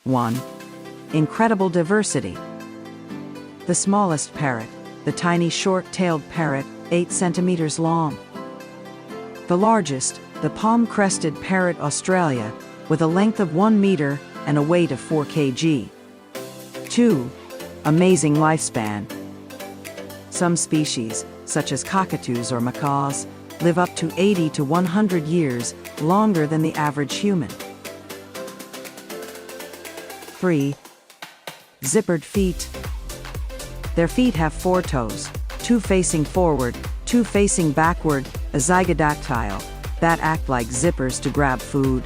1. Incredible diversity. The smallest parrot, the tiny short-tailed parrot, 8 centimeters long. The largest, the palm-crested parrot Australia, with a length of 1 meter and a weight of 4 kg. 2. Amazing lifespan. Some species, such as cockatoos or macaws, live up to 80 to 100 years, longer than the average human. 3. Zippered feet. Their feet have 4 toes, 2 facing forward, 2 facing backward, a zygodactyl, that act like zippers to grab food.